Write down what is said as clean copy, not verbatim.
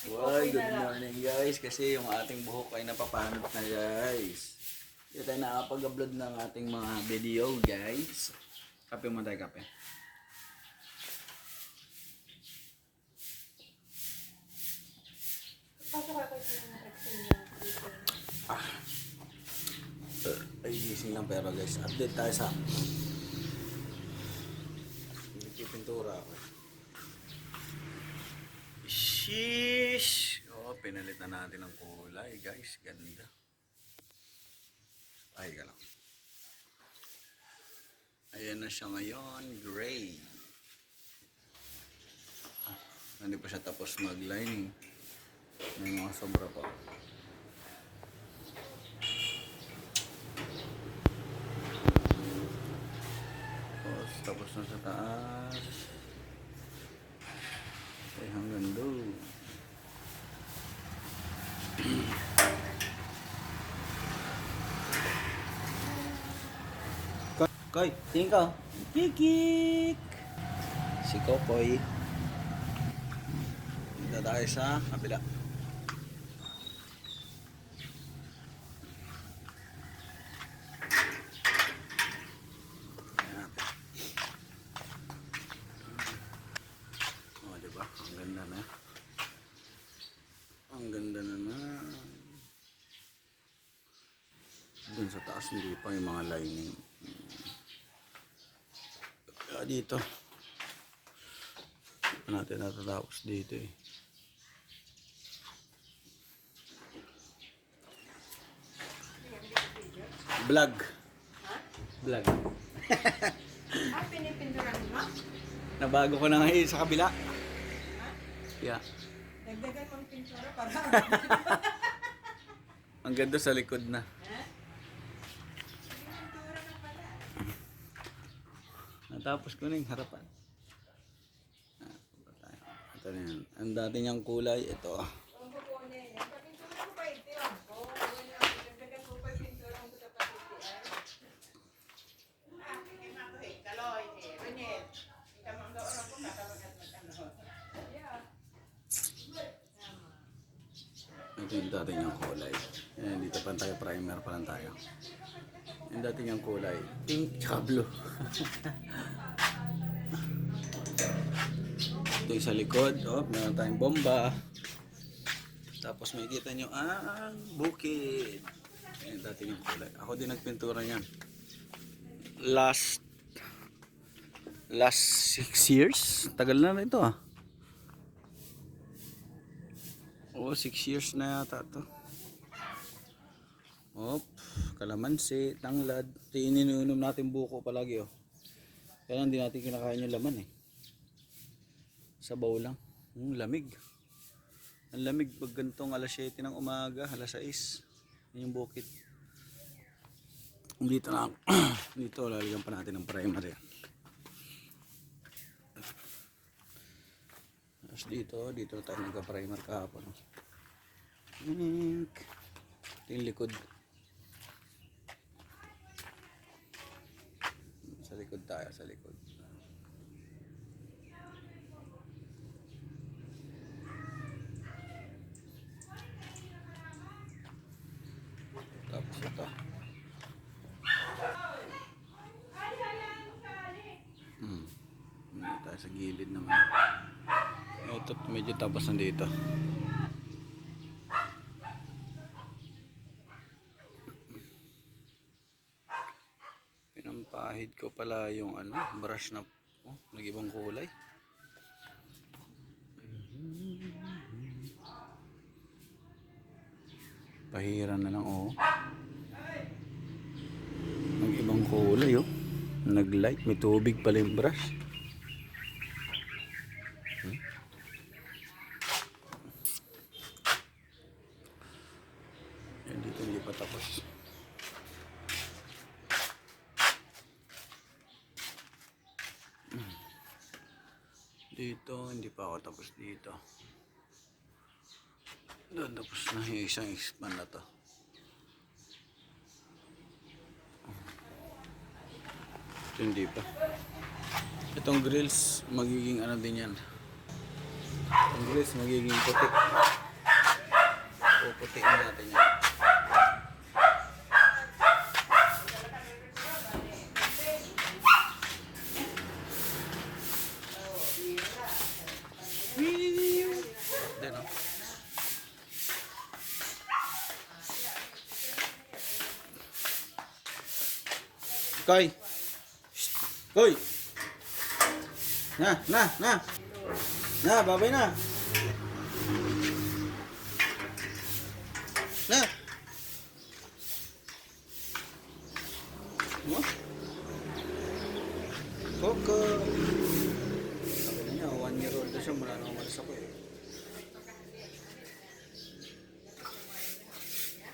Well, good morning guys. Kasi yung ating buhok ay napapanot na guys. Hindi tayo nakapag-upload ng ating mga video guys. Kape mo tayo, kape. Ay, gising lang pero guys. Update tayo sa pintura ako. Sheesh! Oh, pinalitan natin ng kulay guys. Ganda. Ay ka lang. Ayan na siya ngayon. Gray. Hindi pa siya tapos mag-lining. May mga sobra pa. Tapos na sa taas. Ay hanggang doon. Koy, tingin ka. Kikik! Si Kokoy. Dito tayo sa kabila. Ayan. O, diba? Ang ganda na. Ang ganda na na. Doon sa taas hindi pa yung mga lining. Kaya dito. Hindi pa natin natatapos dito eh. Vlog. Vlog. Pinipinduran mo? Nabago ko na ngayon sa kabila. Yeah. Nagdagan mong pintura para. Ang ganda sa likod na. Pintura na pala. Natapos ko na yung harapan. Ito na yan. Ang dati niyang kulay, ito. Kung kukunin, yung pintura ko pa ito yun. Oo, nagdagan ko pa pintura ko sa patitian. Kaya nga ko Kaloy, Renel. Ikaw mga gaon ko, katawagan mo. Yeah. Ito yung dati niyang kulay. Ayan, dito pa tayo, primer pa lang tayo. Yung dati niyang kulay, pink tsaka blue. Ito yung sa likod, oh, meron tayong bomba. Tapos makikita nyo ang bukid. Yung dati niyang kulay. Ako din nagpintura niyan. Last 6 years? Tagal na ito ah. Oo, 6 years na yata ito. Op, kalamansi, tanglad. Ito yung iniinom natin buko palagi oh. Kaya hindi natin kinakain yung laman eh. Sabaw lang. Lamig. Ang lamig pag ganitong alas 7 ng umaga, alas 6. Yan yung bukid. Dito na. Dito lalagyan pa natin ng primer yan. Tapos dito na tayo nagka-primer kahapon. Ito yung likod. Sa likod tayo, sa likod. Tapos ito. Dito tayo sa gilid naman. Ito medyo tapos nandito. Pinampahid ko pala yung brush na nag-ibang kulay. Pahiran na lang oh. Nag-ibang kulay oh. Nag-light, may tubig pala yung brush. Yan dito hindi pa tapos. Dito hindi pa ako tapos dito. Doon tapos na yung isang expand na to. Ito hindi pa. Itong grills magiging din yan. Ang bilis, magiging puti. Puputiin natin yan. Then, oh. Koy! Shh! Koy! Na! Na, babay na! Na! Mo? Coco! Sabi na niya, 1 year old na siya, mula nang umalis ako eh.